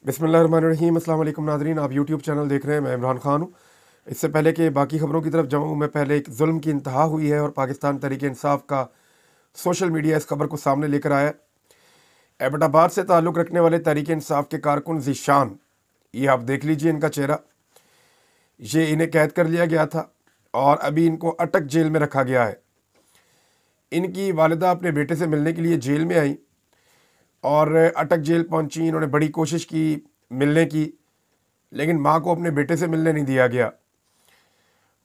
बिस्मिल्लाहिर्रहमानिर्रहीम। अस्सलाम वालेकुम नाज़रीन, आप यूट्यूब चैनल देख रहे हैं। मैं इमरान खान हूँ। इससे पहले कि बाकी खबरों की तरफ जाऊँ, मैं पहले एक जुल्म की इंतहा हुई है और पाकिस्तान तहरीक इंसाफ का सोशल मीडिया इस खबर को सामने लेकर आया। एबटाबाद से ताल्लुक़ रखने वाले तहरीक इंसाफ के कारकुन ज़ीशान, ये आप देख लीजिए इनका चेहरा, ये इन्हें कैद कर लिया गया था और अभी इनको अटक जेल में रखा गया है। इनकी वालिदा अपने बेटे से मिलने के लिए जेल में आई और अटक जेल पहुंची। इन्होंने बड़ी कोशिश की मिलने की, लेकिन माँ को अपने बेटे से मिलने नहीं दिया गया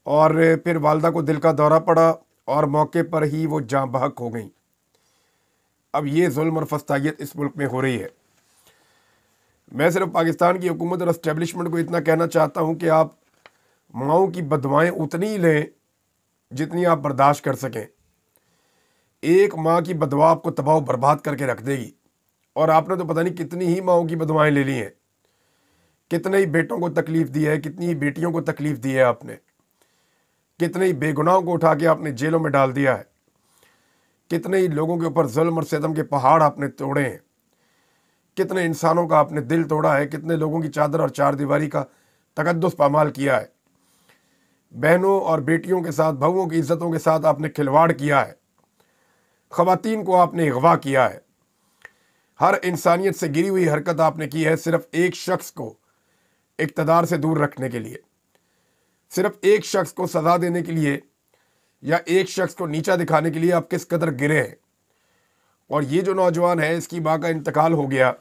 और फिर वालदा को दिल का दौरा पड़ा और मौके पर ही वो जाँ बहक हो गई। अब ये जुल्म और फस्तायत इस मुल्क में हो रही है। मैं सिर्फ पाकिस्तान की हुकूमत और इस्टेब्लिशमेंट को इतना कहना चाहता हूँ कि आप माओं की बदवाएँ उतनी ही लें जितनी आप बर्दाश्त कर सकें। एक माँ की बदवा आपको तबाह बर्बाद करके रख देगी, और आपने तो पता नहीं कितनी ही माओं की बदवाएँ ले ली हैं। कितने ही बेटों को तकलीफ़ दी है, कितनी ही बेटियों को तकलीफ़ दी है आपने, कितने ही बेगुनाहों को उठा के आपने जेलों में डाल दिया है, कितने ही लोगों के ऊपर जुल्म और सितम के पहाड़ आपने तोड़े हैं, कितने इंसानों का आपने दिल तोड़ा है, कितने लोगों की चादर और चार दीवारी का तकद्दुस पामाल किया है। बहनों और बेटियों के साथ, बहुओं की इज्जतों के साथ आपने खिलवाड़ किया है। ख़वातीन को आपने अगवा किया है। हर इंसानियत से गिरी हुई हरकत आपने की है सिर्फ एक शख्स को इक़्तिदार से दूर रखने के लिए, सिर्फ एक शख्स को सज़ा देने के लिए या एक शख्स को नीचा दिखाने के लिए आप किस कदर गिरे हैं। और ये जो नौजवान है, इसकी माँ का इंतकाल हो गया,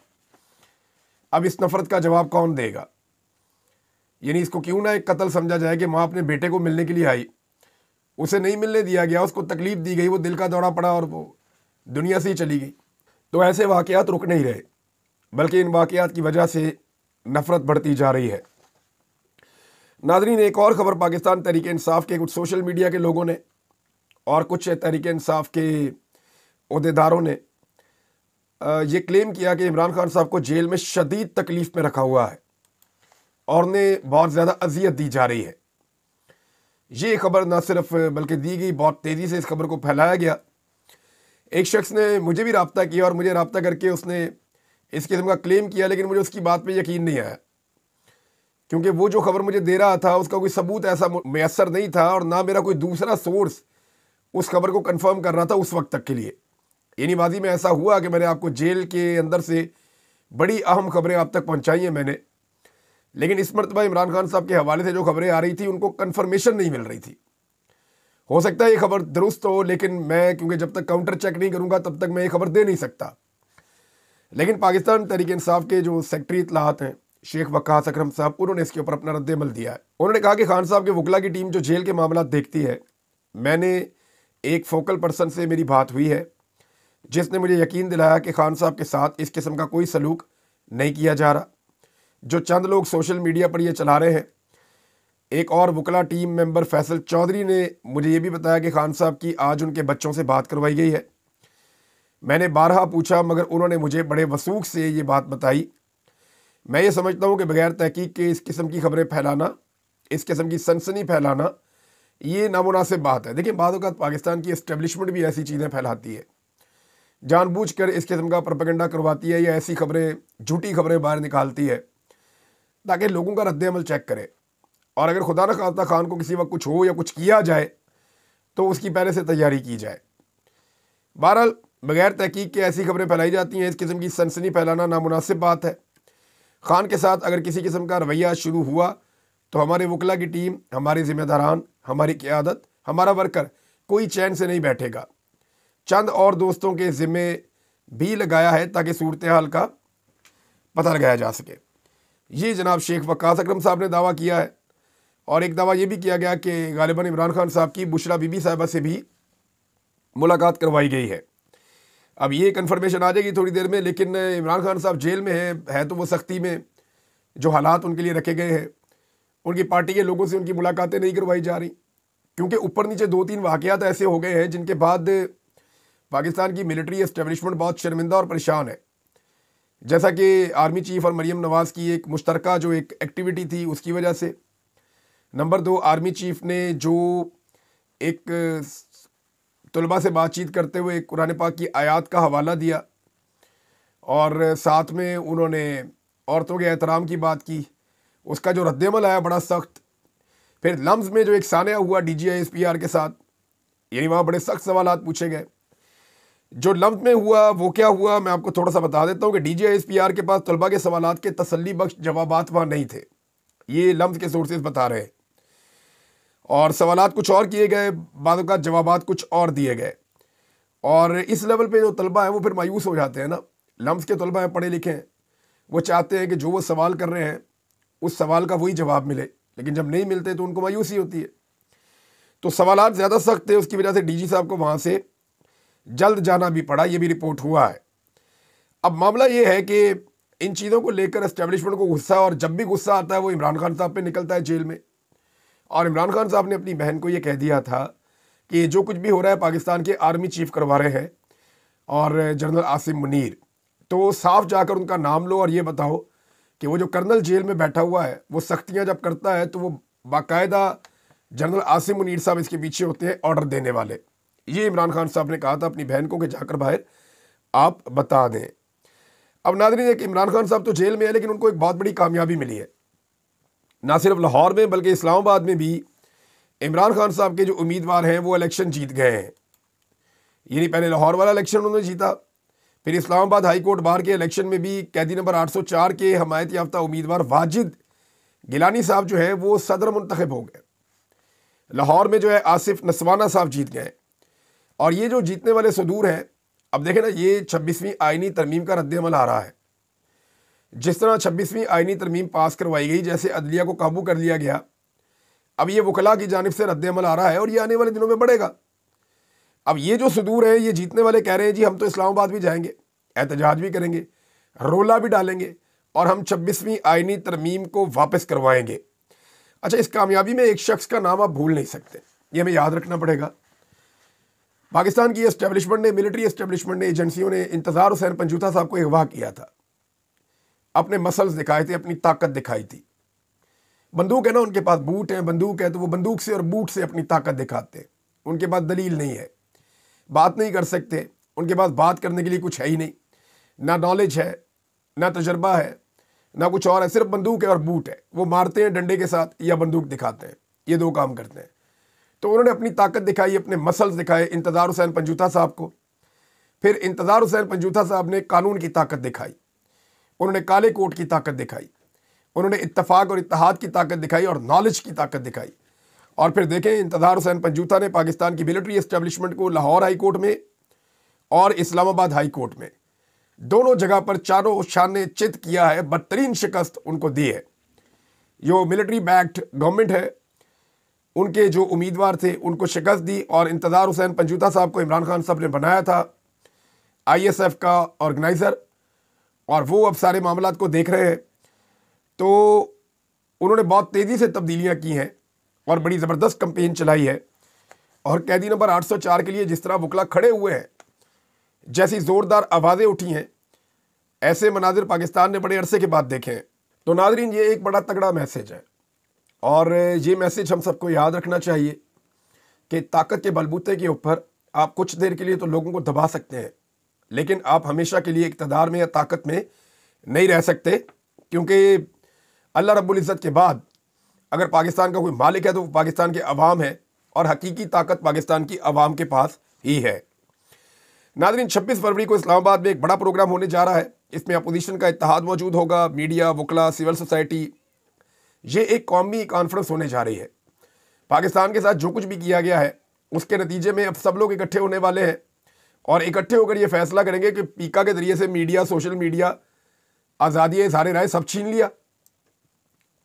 अब इस नफ़रत का जवाब कौन देगा? यानी इसको क्यों ना एक कत्ल समझा जाए कि माँ अपने बेटे को मिलने के लिए आई, उसे नहीं मिलने दिया गया, उसको तकलीफ़ दी गई, वो दिल का दौरा पड़ा और वो दुनिया से ही चली गई। तो ऐसे वाक़यात रुक नहीं रहे, बल्कि इन वाक़यात की वजह से नफ़रत बढ़ती जा रही है। नाज़रीन, एक और ख़बर, पाकिस्तान तहरीक इंसाफ के कुछ सोशल मीडिया के लोगों ने और कुछ तहरीक इंसाफ के ओहदेदारों ने ये क्लेम किया कि इमरान खान साहब को जेल में शदीद तकलीफ़ में रखा हुआ है और उन्हें बहुत ज़्यादा अजियत दी जा रही है। ये खबर ना सिर्फ बल्कि दी गई, बहुत तेज़ी से इस खबर को फैलाया गया। एक शख्स ने मुझे भी रब्ता किया और मुझे रब्ता करके उसने इस किस्म का क्लेम किया, लेकिन मुझे उसकी बात पे यकीन नहीं आया, क्योंकि वो जो खबर मुझे दे रहा था उसका कोई सबूत ऐसा मैसर नहीं था और ना मेरा कोई दूसरा सोर्स उस खबर को कंफर्म कर रहा था उस वक्त तक के लिए। यानी माजी में ऐसा हुआ कि मैंने आपको जेल के अंदर से बड़ी अहम खबरें आप तक पहुंचाई हैं मैंने, लेकिन इस मरतबा इमरान खान साहब के हवाले से जो खबरें आ रही थी उनको कन्फर्मेशन नहीं मिल रही थी। हो सकता है ये खबर दुरुस्त हो, लेकिन मैं क्योंकि जब तक काउंटर चेक नहीं करूँगा तब तक मैं ये खबर दे नहीं सकता। लेकिन पाकिस्तान तहरीक इंसाफ के जो सेक्रेटरी इत्तलात हैं, शेख वक्कास अकरम साहब, उन्होंने इसके ऊपर अपना रद्द अमल दिया है। उन्होंने कहा कि खान साहब के वकला की टीम जो जेल के मामला देखती है, मैंने एक फोकल पर्सन से मेरी बात हुई है जिसने मुझे यकीन दिलाया कि खान साहब के साथ इस किस्म का कोई सलूक नहीं किया जा रहा जो चंद लोग सोशल मीडिया पर ये चला रहे हैं। एक और वकला टीम मेंबर फैसल चौधरी ने मुझे ये भी बताया कि खान साहब की आज उनके बच्चों से बात करवाई गई है। मैंने बारहा पूछा, मगर उन्होंने मुझे बड़े वसूख से ये बात बताई। मैं ये समझता हूँ कि बगैर तहकीक के इस किस्म की खबरें फैलाना, इस किस्म की सनसनी फैलाना, ये नामुनासिब बात है। देखिए, बाद वक़्त पाकिस्तान की इस्टेब्लिशमेंट भी ऐसी चीज़ें फैलाती है, जानबूझकर इस किस्म का प्रोपेगेंडा करवाती है या ऐसी खबरें, झूठी खबरें बाहर निकालती है ताकि लोगों का रद्द अमल चेक करे। और अगर खुदा न खास्ता खान को किसी वक्त कुछ हो या कुछ किया जाए तो उसकी पहले से तैयारी की जाए। बहरहाल, बगैर तहकीक के ऐसी खबरें फैलाई जाती हैं, इस किस्म की सनसनी फैलाना नामुनासिब बात है। खान के साथ अगर किसी किस्म का रवैया शुरू हुआ तो हमारे वकला की टीम, हमारे ज़िम्मेदारान, हमारी क़यादत, हमारा वर्कर कोई चैन से नहीं बैठेगा। चंद और दोस्तों के ज़िम्मे भी लगाया है ताकि सूरत हाल का पता लगाया जा सके। ये जनाब शेख वक्कास अकरम साहब ने दावा किया है। और एक दावा ये भी किया गया कि गालिबन इमरान खान साहब की बुशरा बीबी साहिबा से भी मुलाकात करवाई गई है। अब ये कन्फर्मेशन आ जाएगी थोड़ी देर में, लेकिन इमरान खान साहब जेल में है तो वो सख्ती में जो हालात उनके लिए रखे गए हैं, उनकी पार्टी के लोगों से उनकी मुलाकातें नहीं करवाई जा रही, क्योंकि ऊपर नीचे 2-3 वाक़यात ऐसे हो गए हैं जिनके बाद पाकिस्तान की मिलिट्री एस्टेब्लिशमेंट बहुत शर्मिंदा और परेशान है। जैसा कि आर्मी चीफ और मरीम नवाज़ की एक मुश्तरका जो एक एक्टिविटी थी उसकी वजह से। नंबर 2, आर्मी चीफ ने जो एक तलबा से बातचीत करते हुए कुरान पाक की आयत का हवाला दिया और साथ में उन्होंने औरतों के एहतराम की बात की, उसका जो रद्दमल आया बड़ा सख्त। फिर लम्स में जो एक सानिया हुआ DGISPR के साथ, यानी वहाँ बड़े सख्त सवालात पूछे गए। जो लम्स में हुआ वो क्या हुआ, मैं आपको थोड़ा सा बता देता हूँ कि DGISPR के पास तलबा के सवालात के तसल्ली बख्श जवाबात वहाँ नहीं थे, ये लम्स के सोर्सेज बता रहे हैं। और सवालात कुछ और किए गए, बाद का जवाबात कुछ और दिए गए। और इस लेवल पे जो तलबा हैं वो फिर मायूस हो जाते हैं ना। लम्स के तलबा हैं, पढ़े लिखे हैं, वो चाहते हैं कि जो वो सवाल कर रहे हैं उस सवाल का वही जवाब मिले, लेकिन जब नहीं मिलते तो उनको मायूसी होती है। तो सवालात ज़्यादा सख्त थे, उसकी वजह से DG साहब को वहाँ से जल्द जाना भी पड़ा, ये भी रिपोर्ट हुआ है। अब मामला ये है कि इन चीज़ों को लेकर एस्टेब्लिशमेंट को गुस्सा, और जब भी गुस्सा आता है वो इमरान खान साहब पे निकलता है जेल में। और इमरान खान साहब ने अपनी बहन को ये कह दिया था कि जो कुछ भी हो रहा है पाकिस्तान के आर्मी चीफ करवा रहे हैं और जनरल आसिम मुनीर, तो साफ जाकर उनका नाम लो और ये बताओ कि वो जो कर्नल जेल में बैठा हुआ है वो सख्तियाँ जब करता है तो वो बाकायदा जनरल आसिम मुनीर साहब इसके पीछे होते हैं, ऑर्डर देने वाले। ये इमरान खान साहब ने कहा था अपनी बहन को कि जाकर बाहर आप बता दें। अब नाज़रीन, एक इमरान खान साहब तो जेल में है, लेकिन उनको एक बहुत बड़ी कामयाबी मिली है, ना सिर्फ लाहौर में बल्कि इस्लामाबाद में भी इमरान खान साहब के जो उम्मीदवार हैं वो इलेक्शन जीत गए हैं। यानी पहले लाहौर वाला इलेक्शन उन्होंने जीता, फिर इस्लामाबाद हाई कोर्ट बार के इलेक्शन में भी कैदी नंबर 804 के हमायत याफ्ता उम्मीदवार वाजिद गिलानी साहब जो है वो सदर मुंतखब हो गए। लाहौर में जो है आसिफ नसवाना साहब जीत गए। और ये जो जीतने वाले सदूर हैं, अब देखें ना, ये 26वीं आइनी तरमीम का रद्द-ए-अमल आ रहा है। जिस तरह 26वीं आइनी तरमीम पास करवाई गई, जैसे अदलिया को काबू कर लिया गया, अब ये वकला की जानिब से रद्द-ए-अमल आ रहा है और ये आने वाले दिनों में बढ़ेगा। अब ये जो सदूर हैं, ये जीतने वाले कह रहे हैं जी हम तो इस्लामाबाद भी जाएंगे, एहतजाज भी करेंगे, रोला भी डालेंगे और हम 26वीं आइनी तरमीम को वापस करवाएंगे। अच्छा, इस कामयाबी में एक शख्स का नाम आप भूल नहीं सकते, ये हमें याद रखना पड़ेगा। पाकिस्तान की एस्टेब्लिशमेंट ने, मिलिट्री एस्टेब्लिशमेंट ने, एजेंसियों ने इंतज़ार हुसैन पंजूता साहब को अगवा किया था, अपने मसल्स दिखाए थे, अपनी ताकत दिखाई थी। बंदूक है ना उनके पास, बूट है, बंदूक है, तो वो बंदूक से और बूट से अपनी ताकत दिखाते हैं। उनके पास दलील नहीं है, बात नहीं कर सकते, उनके पास बात करने के लिए कुछ है ही नहीं, ना नॉलेज है, ना तजर्बा है, ना कुछ और है, सिर्फ बंदूक है और बूट है। वो मारते हैं डंडे के साथ या बंदूक दिखाते हैं, ये दो काम करते हैं। तो उन्होंने अपनी ताकत दिखाई, अपने मसल्स दिखाए इंतज़ार हुसैन पंजूता साहब को। फिर इंतज़ार हुसैन पंजूता साहब ने कानून की ताकत दिखाई, उन्होंने काले कोट की ताकत दिखाई, उन्होंने इत्तफाक और इत्तेहाद की ताकत दिखाई और नॉलेज की ताकत दिखाई। और फिर देखें, इंतज़ार हुसैन पंजूता ने पाकिस्तान की मिलिट्री एस्टेब्लिशमेंट को लाहौर हाई कोर्ट में और इस्लामाबाद हाई कोर्ट में दोनों जगह पर चारों शाने चित किया है, बदतरीन शिकस्त उनको दी है। जो मिलिट्री बैक्ड गवर्नमेंट है, उनके जो उम्मीदवार थे उनको शिकस्त दी। और इंतज़ार हुसैन पंजूता साहब को इमरान खान साहब ने बनाया था ISF का ऑर्गेनाइज़र, और वो अब सारे मामलात को देख रहे हैं। तो उन्होंने बहुत तेज़ी से तब्दीलियां की हैं और बड़ी ज़बरदस्त कैंपेन चलाई है। और कैदी नंबर 804 के लिए जिस तरह वकला खड़े हुए हैं, जैसी ज़ोरदार आवाज़ें उठी हैं, ऐसे मनाजिर पाकिस्तान ने बड़े अरसे के बाद देखे हैं। तो नाज़रीन, ये एक बड़ा तगड़ा मैसेज है और ये मैसेज हम सबको याद रखना चाहिए कि ताकत के बलबूते के ऊपर आप कुछ देर के लिए तो लोगों को दबा सकते हैं, लेकिन आप हमेशा के लिए इक़्तिदार में या ताकत में नहीं रह सकते। क्योंकि अल्लाह रब्बुल इज़्ज़त के बाद अगर पाकिस्तान का कोई मालिक है तो वो पाकिस्तान के अवाम है, और हकीकी ताकत पाकिस्तान की अवाम के पास ही है। नाज़रीन, 26 फरवरी को इस्लामाबाद में एक बड़ा प्रोग्राम होने जा रहा है। इसमें अपोजिशन का इत्तेहाद मौजूद होगा, मीडिया, वकला, सिविल सोसाइटी। ये एक कौमी कॉन्फ्रेंस होने जा रही है। पाकिस्तान के साथ जो कुछ भी किया गया है उसके नतीजे में अब सब लोग इकट्ठे होने वाले हैं और इकट्ठे होकर ये फैसला करेंगे कि पीका के ज़रिए से मीडिया, सोशल मीडिया, आज़ादी इज़हार राय सब छीन लिया।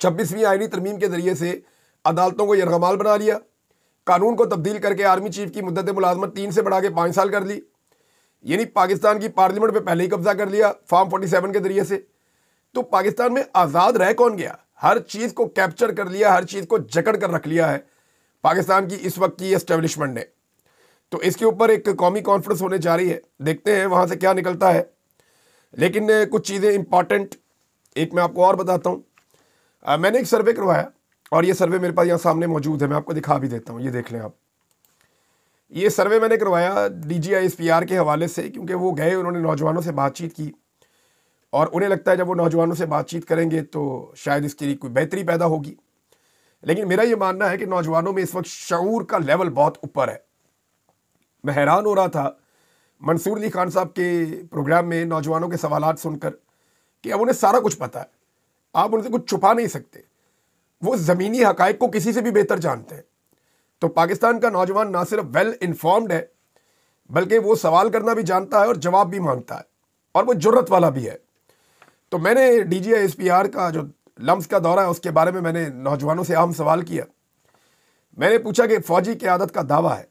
26वीं आइनी तरमीम के ज़रिए से अदालतों को यरगमाल बना लिया, कानून को तब्दील करके आर्मी चीफ की मुद्दत मुलाजमत 3 से बढ़ा के 5 साल कर ली। यानी पाकिस्तान की पार्लियामेंट पे पहले ही कब्जा कर लिया फॉर्म 47 के ज़रिए से। तो पाकिस्तान में आज़ाद रह कौन गया? हर चीज़ को कैप्चर कर लिया, हर चीज़ को जकड़ कर रख लिया है पाकिस्तान की इस वक्त की एस्टेब्लिशमेंट ने। तो इसके ऊपर एक कौमी कॉन्फ्रेंस होने जा रही है, देखते हैं वहाँ से क्या निकलता है। लेकिन कुछ चीज़ें इंपॉर्टेंट एक मैं आपको और बताता हूँ। मैंने एक सर्वे करवाया और ये सर्वे मेरे पास यहाँ सामने मौजूद है, मैं आपको दिखा भी देता हूँ, ये देख लें आप। ये सर्वे मैंने करवाया DGISPR के हवाले से, क्योंकि वो गए, उन्होंने नौजवानों से बातचीत की और उन्हें लगता है जब वो नौजवानों से बातचीत करेंगे तो शायद इसके लिए कोई बेहतरी पैदा होगी। लेकिन मेरा ये मानना है कि नौजवानों में इस वक्त शऊर का लेवल बहुत ऊपर है। मैं हैरान हो रहा था मंसूर अली खान साहब के प्रोग्राम में नौजवानों के सवालात सुनकर कि अब उन्हें सारा कुछ पता है, आप उनसे कुछ छुपा नहीं सकते, वो ज़मीनी हकाइक को किसी से भी बेहतर जानते हैं। तो पाकिस्तान का नौजवान ना सिर्फ वेल इन्फॉर्म्ड है बल्कि वो सवाल करना भी जानता है और जवाब भी मांगता है, और वो जुर्रत वाला भी है। तो मैंने DGI-SPR का जो लम्स का दौरा है उसके बारे में मैंने नौजवानों से अहम सवाल किया। मैंने पूछा कि फ़ौजी क़यादत का दावा है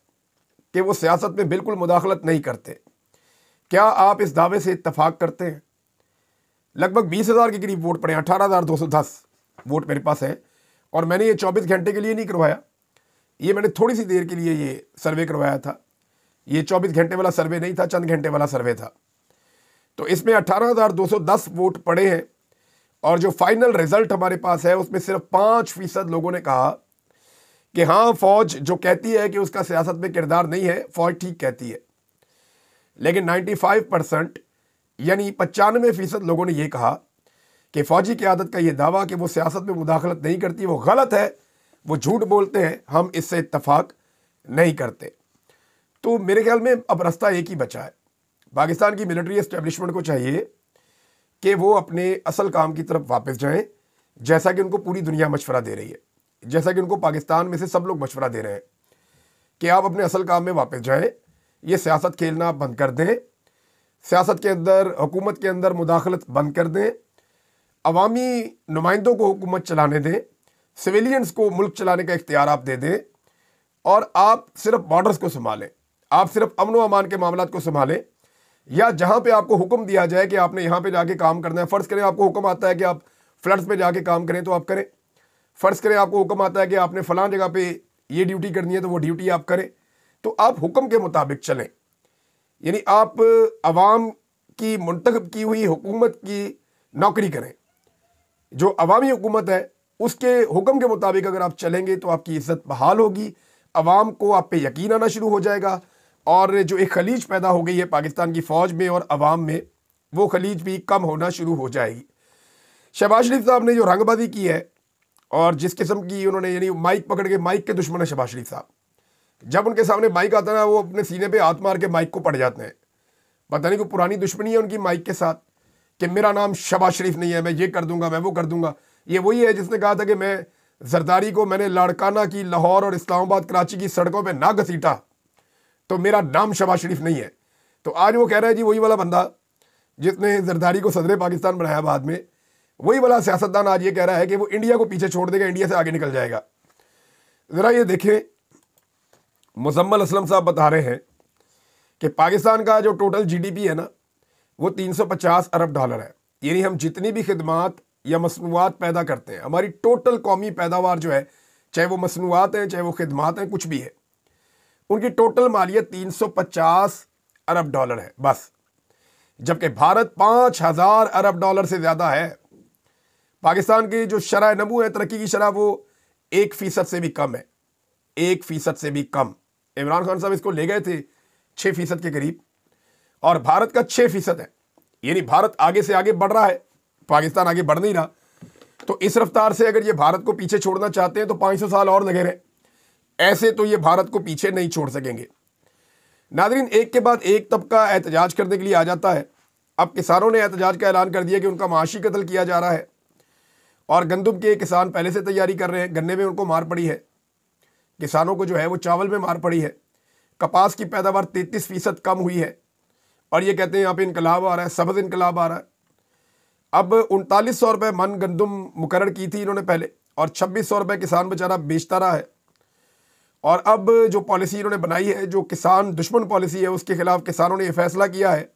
कि वो सियासत में बिल्कुल मुदाखलत नहीं करते, क्या आप इस दावे से इत्तफाक करते हैं? लगभग 20,000 के करीब वोट पड़े, 18,210 वोट मेरे पास है, और मैंने ये 24 घंटे के लिए नहीं करवाया, ये मैंने थोड़ी सी देर के लिए ये सर्वे करवाया था। ये 24 घंटे वाला सर्वे नहीं था, चंद घंटे वाला सर्वे था। तो इसमें 18,210 वोट पड़े हैं, और जो फाइनल रिजल्ट हमारे पास है उसमें सिर्फ 5% लोगों ने कहा कि हाँ, फौज जो कहती है कि उसका सियासत में किरदार नहीं है, फौज ठीक कहती है। लेकिन 95% यानी 95% लोगों ने यह कहा कि फौजी क़यादत का यह दावा कि वो सियासत में मुदाखलत नहीं करती वो गलत है, वो झूठ बोलते हैं, हम इससे इत्तफाक नहीं करते। तो मेरे ख्याल में अब रास्ता एक ही बचा है। पाकिस्तान की मिलिट्री एस्टेब्लिशमेंट को चाहिए कि वो अपने असल काम की तरफ वापस जाएं, जैसा कि उनको पूरी दुनिया मशवरा दे रही है, जैसा कि उनको पाकिस्तान में से सब लोग मशवरा दे रहे हैं कि आप अपने असल काम में वापस जाएं, ये सियासत खेलना आप बंद कर दें, सियासत के अंदर, हुकूमत के अंदर मुदाखलत बंद कर दें, अवामी नुमाइंदों को हुकूमत चलाने दें, सिविलियंस को मुल्क चलाने का इख्तियार आप दे दें, और आप सिर्फ बॉर्डर्स को संभालें, आप सिर्फ अमन व अमान के मामलात को संभालें, या जहाँ पे आपको हुक्म दिया जाए कि आपने यहाँ पे जाके काम करना है, फ़र्ज़ करें आपको हुक्म आता है कि आप फ्लड्स पे जाके काम करें तो आप करें, फ़र्ज़ करें आपको हुक्म आता है कि आपने फ़लाँ जगह पे ये ड्यूटी करनी है तो वो ड्यूटी आप करें, तो आप हुक्म के मुताबिक चलें। यानी आप अवाम की मुंतखब की हुई हुकूमत की नौकरी करें। जो अवामी हुकूमत है उसके हुक्म के मुताबिक अगर आप चलेंगे तो आपकी इज़्ज़त बहाल होगी, अवाम को आप पे यकीन आना शुरू हो जाएगा, और जो एक खलीज पैदा हो गई है पाकिस्तान की फ़ौज में और अवाम में, वो खलीज भी कम होना शुरू हो जाएगी। शहबाज शरीफ साहब ने जो रंगबाजी की है और जिस किस्म की उन्होंने, यानी माइक पकड़ के, माइक के दुश्मन है शहबाज शरीफ साहब, जब उनके सामने माइक आता है ना वो अपने सीने पे हाथ मार के माइक को पड़ जाते हैं। पता नहीं कोई पुरानी दुश्मनी है उनकी माइक के साथ कि मेरा नाम शहबाज शरीफ नहीं है, मैं ये कर दूंगा, मैं वो कर दूंगा। ये वही है जिसने कहा था कि मैं जरदारी को मैंने लाड़काना की, लाहौर और इस्लामाबाद कराची की सड़कों पर ना घसीटा तो मेरा नाम शहबाज शरीफ नहीं है। तो आज वो कह रहा है जी वही वाला बंदा जिसने जरदारी को सदर पाकिस्तान बनाया बाद में, वही वाला सियासतदान आज ये कह रहा है कि वो इंडिया को पीछे छोड़ देगा, इंडिया से आगे निकल जाएगा। ज़रा ये देखें, मुजम्मल असलम साहब बता रहे हैं कि पाकिस्तान का जो टोटल GDP है ना वो 350 अरब डॉलर है। यानी हम जितनी भी खिदमात या मसनूआत पैदा करते हैं, हमारी टोटल कौमी पैदावार जो है, चाहे वो मसनूआत हैं, चाहे वो खिदमात हैं, कुछ भी है, उनकी टोटल मालियत 350 अरब डॉलर है बस। जबकि भारत 5,000 अरब डॉलर से ज़्यादा है। पाकिस्तान की जो शरह नमू है, तरक्की की शरह, वो 1% से भी कम है, 1% से भी कम। इमरान खान साहब इसको ले गए थे 6% के करीब, और भारत का 6% है। यानी भारत आगे से आगे बढ़ रहा है, पाकिस्तान आगे बढ़ नहीं रहा। तो इस रफ्तार से अगर ये भारत को पीछे छोड़ना चाहते हैं तो 500 साल और लगे रहे, ऐसे तो ये भारत को पीछे नहीं छोड़ सकेंगे। नाज़रीन, एक के बाद एक तबका एहतजाज करने के लिए आ जाता है। अब किसानों ने एहतजाज का ऐलान कर दिया कि उनका माशी कत्ल किया जा रहा है, और गंदम के किसान पहले से तैयारी कर रहे हैं। गन्ने में उनको मार पड़ी है, किसानों को जो है वो चावल में मार पड़ी है। कपास की पैदावार 33% कम हुई है, और ये कहते हैं यहाँ पे इनकलाब आ रहा है, सब्ज़ इनकलाब आ रहा है। अब 3900 रुपये मन गंदम मुकर्रर की थी इन्होंने पहले, और 2600 रुपये किसान बेचारा बेचता रहा है। और अब जो पॉलिसी इन्होंने बनाई है, जो किसान दुश्मन पॉलिसी है, उसके खिलाफ किसानों ने यह फैसला किया है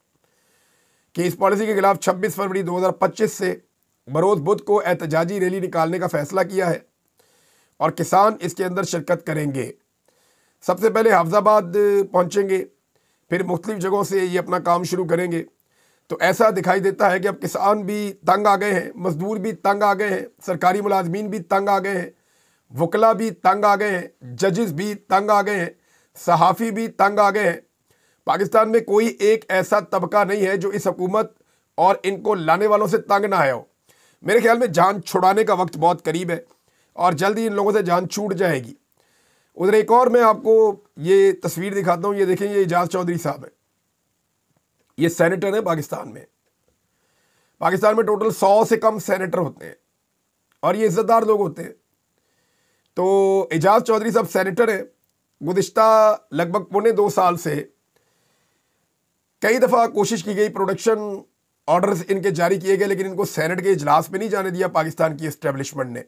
कि इस पॉलिसी के खिलाफ 26 फरवरी 2025 से बरोज़ बुध को एहतजाजी रैली निकालने का फैसला किया है, और किसान इसके अंदर शिरकत करेंगे। सबसे पहले हाफजाबाद पहुंचेंगे, फिर मुख्तलिफ जगहों से ये अपना काम शुरू करेंगे। तो ऐसा दिखाई देता है कि अब किसान भी तंग आ गए हैं, मजदूर भी तंग आ गए हैं, सरकारी मुलाजमीन भी तंग आ गए हैं, वकला भी तंग आ गए हैं, जजेस भी तंग आ गए हैं, सहाफ़ी भी तंग आ गए हैं। पाकिस्तान में कोई एक ऐसा तबका नहीं है जो इस हुकूमत और इनको लाने वालों से तंग ना आया हो। मेरे ख्याल में जान छुड़ाने का वक्त बहुत करीब है और जल्दी इन लोगों से जान छूट जाएगी। उधर एक और मैं आपको ये तस्वीर दिखाता हूँ, ये देखें, ये एजाज चौधरी साहब है, ये सेनेटर है पाकिस्तान में। पाकिस्तान में टोटल 100 से कम सेनेटर होते हैं और ये इज्जतदार लोग होते हैं। तो एजाज चौधरी साहब सेनेटर है। गुज़िश्ता लगभग 1.25 साल से कई दफ़ा कोशिश की गई, प्रोडक्शन ऑर्डर्स इनके जारी किए गए, लेकिन इनको सेनेट के इजलास में नहीं जाने दिया पाकिस्तान की एस्टेब्लिशमेंट ने।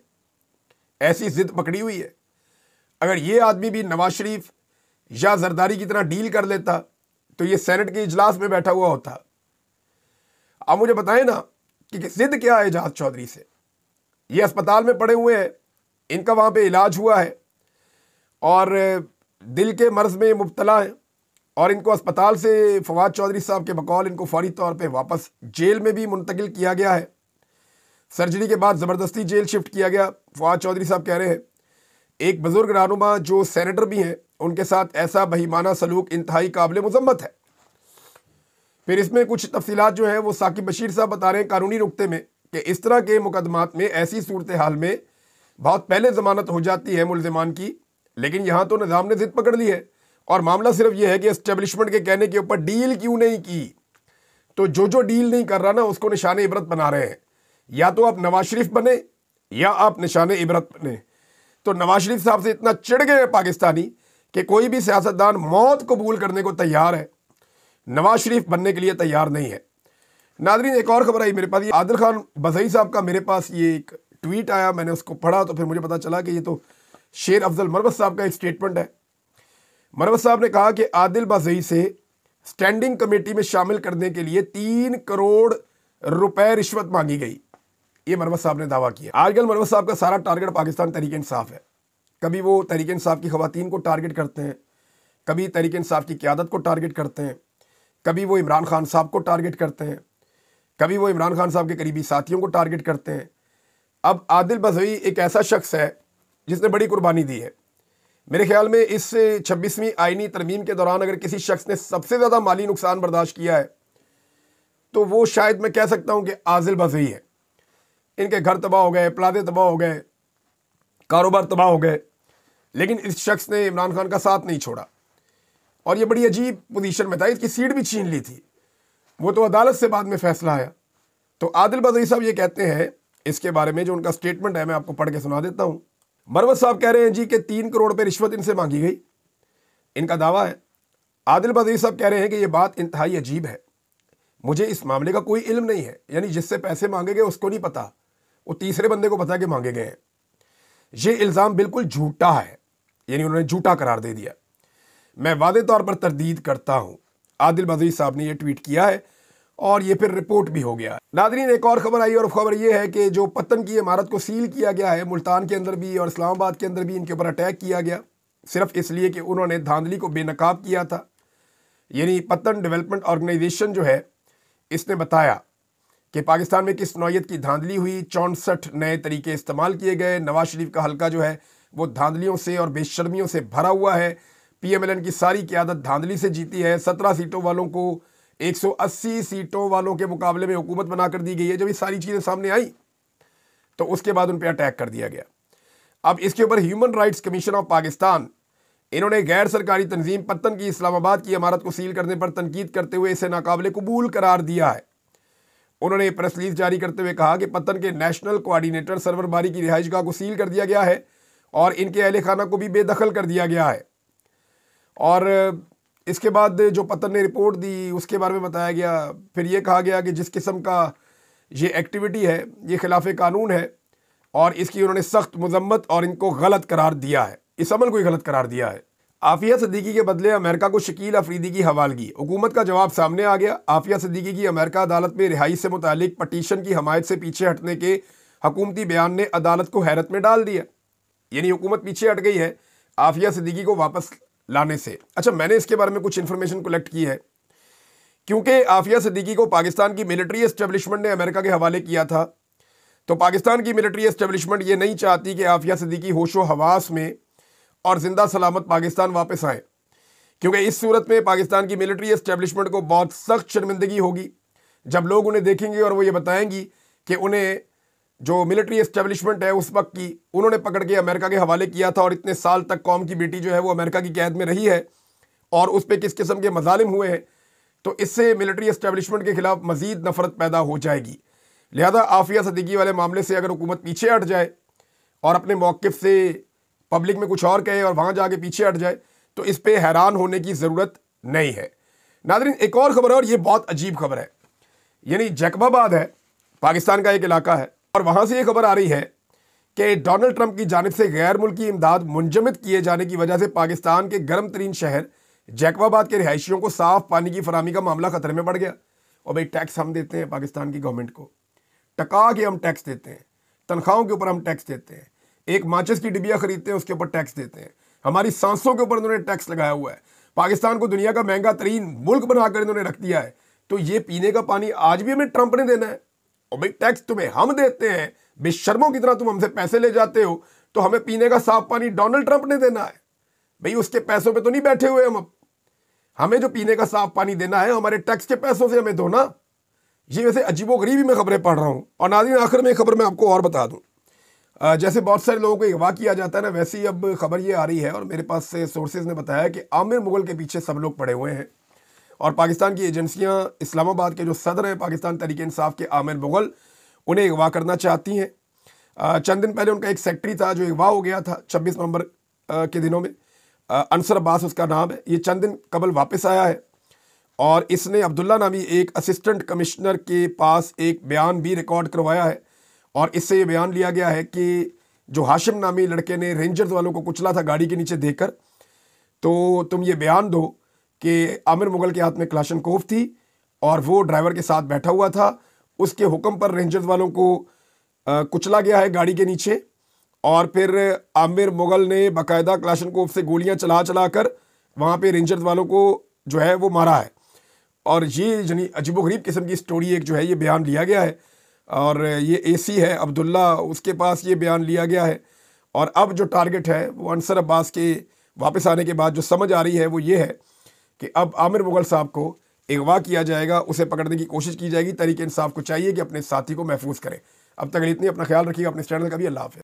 ऐसी जिद पकड़ी हुई है। अगर ये आदमी भी नवाज शरीफ या जरदारी की तरह डील कर लेता तो ये सेनेट के इजलास में बैठा हुआ होता। अब मुझे बताएं ना कि जिद क्या है एजाज चौधरी से। ये अस्पताल में पड़े हुए हैं, इनका वहाँ पे इलाज हुआ है और दिल के मर्ज में मुब्तला है और इनको अस्पताल से फवाद चौधरी साहब के बकौल इनको फौरी तौर पे वापस जेल में भी मुंतकिल किया गया है। सर्जरी के बाद ज़बरदस्ती जेल शिफ्ट किया गया। फवाद चौधरी साहब कह रहे हैं एक बुजुर्ग रहनुमा जो सेनेटर भी हैं उनके साथ ऐसा बहीमाना सलूक इंतहाई काबिल मुज़म्मत है। फिर इसमें कुछ तफसीलात जो है वो साकिब बशीर साहब बता रहे हैं कानूनी नुक्ते में कि इस तरह के मुकदमात में ऐसी सूरत हाल में बहुत पहले ज़मानत हो जाती है मुलज़िमान की, लेकिन यहाँ तो निज़ाम ने ज़िद पकड़ ली है और मामला सिर्फ यह है कि एस्टेब्लिशमेंट के कहने के ऊपर डील क्यों नहीं की। तो जो डील नहीं कर रहा ना उसको निशान इबरत बना रहे हैं। या तो आप नवाज शरीफ बने या आप निशान इबरत बने। तो नवाज शरीफ साहब से इतना चिढ़ गए पाकिस्तानी कि कोई भी सियासतदान मौत कबूल करने को तैयार है, नवाज शरीफ बनने के लिए तैयार नहीं है। नाज़रीन, एक और खबर आई मेरे पास, ये आदिल खान बज़ई साहब का मेरे पास ये एक ट्वीट आया, मैंने उसको पढ़ा तो फिर मुझे पता चला कि ये तो शेर अफजल मरवत साहब का एक स्टेटमेंट है। मरवत साहब ने कहा कि आदिल बज़ई से स्टैंडिंग कमेटी में शामिल करने के लिए 3 करोड़ रुपए रिश्वत मांगी गई। ये मरवत साहब ने दावा किया। आजकल मरवत साहब का सारा टारगेट पाकिस्तान तहरीक इंसाफ है। कभी वो तहरीक इंसाफ की खवातीन को टारगेट करते हैं, कभी तहरीक इंसाफ की क़यादत को टारगेट करते हैं, कभी वो इमरान खान साहब को टारगेट करते हैं, कभी वो इमरान खान साहब के करीबी साथियों को टारगेट करते हैं। अब आदिल बज़ई एक ऐसा शख्स है जिसने बड़ी कुर्बानी दी है। मेरे ख्याल में इस 26वीं आईनी तरमीम के दौरान अगर किसी शख्स ने सबसे ज़्यादा माली नुकसान बर्दाश्त किया है तो वो शायद मैं कह सकता हूँ कि आदिल बज़ई है। इनके घर तबाह हो गए, प्लाजे तबाह हो गए, कारोबार तबाह हो गए, लेकिन इस शख्स ने इमरान खान का साथ नहीं छोड़ा और ये बड़ी अजीब पोजीशन में था। इसकी सीट भी छीन ली थी, वो तो अदालत से बाद में फैसला आया। तो आदिल बज़ई साहब ये कहते हैं इसके बारे में, जो उनका स्टेटमेंट है मैं आपको पढ़ के सुना देता हूँ। मरवत साहब कह रहे हैं जी कि 3 करोड़ रुपये रिश्वत इनसे मांगी गई, इनका दावा है। आदिल बज़ई साहब कह रहे हैं कि ये बात इंतहाई अजीब है, मुझे इस मामले का कोई इल्म नहीं है। यानी जिससे पैसे मांगे गए उसको नहीं पता, वो तीसरे बंदे को पता कि मांगे गए हैं। ये इल्ज़ाम बिल्कुल झूठा है, यानी उन्होंने झूठा करार दे दिया। मैं वादे तौर पर तरदीद करता हूँ। आदिल बज़ई साहब ने यह ट्वीट किया है और ये फिर रिपोर्ट भी हो गया। नाज़रीन, एक और ख़बर आई और ख़बर ये है कि जो पत्तन की इमारत को सील किया गया है, मुल्तान के अंदर भी और इस्लामाबाद के अंदर भी इनके ऊपर अटैक किया गया, सिर्फ इसलिए कि उन्होंने धांधली को बेनकाब किया था। यानी पत्तन डेवलपमेंट ऑर्गेनाइजेशन जो है इसने बताया कि पाकिस्तान में किस नौयत की धांधली हुई। 64 नए तरीके इस्तेमाल किए गए। नवाज शरीफ का हल्का जो है वो धांधलियों से और बेशर्मियों से भरा हुआ है। PMLN की सारी क़यादत धांधली से जीती है। 17 सीटों वालों को 180 सीटों वालों के मुकाबले में हुकूमत बनाकर दी गई है। जब ये सारी चीज़ें सामने आई तो उसके बाद उन पर अटैक कर दिया गया। अब इसके ऊपर human rights commission of Pakistan, इन्होंने गैर सरकारी तंजीम पत्तन की इस्लामाबाद की इमारत को सील करने पर तनकीद करते हुए इसे नाकाबिले कबूल करार दिया है। उन्होंने प्रेस रिलीज जारी करते हुए कहा कि पत्तन के नेशनल कोऑर्डिनेटर सरवर बारी की रिहाइशगाह को सील कर दिया गया है और इनके अहले खाना को भी बेदखल कर दिया गया है। और इसके बाद जो पत्तन ने रिपोर्ट दी उसके बारे में बताया गया। फिर ये कहा गया कि जिस किस्म का ये एक्टिविटी है ये खिलाफ कानून है और इसकी उन्होंने सख्त मजम्मत और इनको गलत करार दिया है, इस अमल को ही गलत करार दिया है। आफिया सिद्दीकी के बदले अमेरिका को शकील अफरीदी की हवालगी। हुकूमत का जवाब सामने आ गया। आफिया सिद्दीकी की अमेरिका अदालत में रिहाई से मुतालिक पटीशन की हमायत से पीछे हटने के हुकूमती बयान ने अदालत को हैरत में डाल दिया। यानी हुकूमत पीछे हट गई है आफिया सिद्दीकी को वापस लाने से। अच्छा, मैंने इसके बारे में कुछ इन्फॉर्मेशन कलेक्ट की है, क्योंकि आफिया सिद्दीकी को पाकिस्तान की मिलिट्री एस्टेब्लिशमेंट ने अमेरिका के हवाले किया था। तो पाकिस्तान की मिलिट्री एस्टेब्लिशमेंट ये नहीं चाहती कि आफिया सिद्दीकी होशो हवास में और जिंदा सलामत पाकिस्तान वापस आए, क्योंकि इस सूरत में पाकिस्तान की मिलिट्री एस्टेब्लिशमेंट को बहुत सख्त शर्मिंदगी होगी। जब लोग उन्हें देखेंगे और वो ये बताएंगी कि उन्हें जो मिलिट्री एस्टेब्लिशमेंट है उस वक्त की, उन्होंने पकड़ के अमेरिका के हवाले किया था और इतने साल तक कौम की बेटी जो है वो अमेरिका की कैद में रही है और उस पर किस किस्म के मजालिम हुए हैं, तो इससे मिलिट्री एस्टेब्लिशमेंट के खिलाफ मजीद नफरत पैदा हो जाएगी। लिहाजा आफिया सदीकी वाले मामले से अगर हुकूमत पीछे हट जाए और अपने मौक़िफ़ से पब्लिक में कुछ और कहे और वहाँ जाके पीछे हट जाए, तो इस पर हैरान होने की ज़रूरत नहीं है। नाज़रीन, एक और ख़बर है और ये बहुत अजीब खबर है। यानी जैकबाबाद है, पाकिस्तान का एक इलाका है, और वहाँ से ये खबर आ रही है कि डोनाल्ड ट्रंप की जानिब से गैर मुल्की इमदाद मुंजमद किए जाने की वजह से पाकिस्तान के गर्म तरीन शहर जैकबाबाद के रिहायशियों को साफ़ पानी की फराहमी का मामला ख़तरे में पड़ गया। और भाई टैक्स हम देते हैं पाकिस्तान की गवर्नमेंट को, टका के हम टैक्स देते हैं, तनख्वाहों के ऊपर हम टैक्स देते हैं, एक माचिस की डिबिया खरीदते हैं उसके ऊपर टैक्स देते हैं, हमारी सांसों के ऊपर इन्होंने टैक्स लगाया हुआ है, पाकिस्तान को दुनिया का महंगा तरीन मुल्क बनाकर इन्होंने रख दिया है। तो ये पीने का पानी आज भी हमें ट्रंप ने देना है? और भाई टैक्स तुम्हें हम देते हैं, बेशर्मों की तरह तुम हमसे पैसे ले जाते हो, तो हमें पीने का साफ पानी डोनाल्ड ट्रंप ने देना है? भाई उसके पैसों पे तो नहीं बैठे हुए हम, अब हमें जो पीने का साफ पानी देना है हमारे टैक्स के पैसों से हमें दो ना। ये वैसे अजीबोगरीबी में खबरें पढ़ रहा हूँ। और नाज़रीन, आखिर में खबर मैं आपको और बता दूँ, जैसे बहुत सारे लोगों को अगवा किया जाता है ना, वैसे ही अब खबर ये आ रही है और मेरे पास से सोर्सेज ने बताया कि आमिर मुगल के पीछे सब लोग पड़े हुए हैं और पाकिस्तान की एजेंसियां इस्लामाबाद के जो सदर हैं पाकिस्तान तहरीक इंसाफ के आमिर मुगल, उन्हें अगवा करना चाहती हैं। चंद दिन पहले उनका एक सेक्रेटरी था जो अगवा हो गया था 26 नवंबर के दिनों में, अंसर अब्बास उसका नाम है। ये चंद दिन कबल वापस आया है और इसने अब्दुल्ला नामी एक असिस्टेंट कमिश्नर के पास एक बयान भी रिकॉर्ड करवाया है और इससे ये बयान लिया गया है कि जो हाशिम नामी लड़के ने रेंजर्स वालों को कुचला था गाड़ी के नीचे देकर, तो तुम ये बयान दो कि आमिर मुगल के हाथ में क्लाशनकोफ थी और वो ड्राइवर के साथ बैठा हुआ था, उसके हुक्म पर रेंजर्स वालों को कुचला गया है गाड़ी के नीचे और फिर आमिर मुगल ने बाकायदा क्लाशनकोफ से गोलियां चला चला कर वहाँ पे रेंजर्स वालों को जो है वो मारा है। और ये यानी अजीबोगरीब किस्म की स्टोरी एक जो है ये बयान लिया गया है और ये एसी है अब्दुल्ला, उसके पास ये बयान लिया गया है। और अब जो टारगेट है वो अंसर अब्बास के वापस आने के बाद जो समझ आ रही है वो ये है कि अब आमिर मुगल साहब को अगवा किया जाएगा, उसे पकड़ने की कोशिश की जाएगी। तहरीक इंसाफ को चाहिए कि अपने साथी को महफूज करें। अब तक इतनी, अपना ख्याल रखिएगा, अपने चैनल का भी। अल्लाह हाफ़िज़।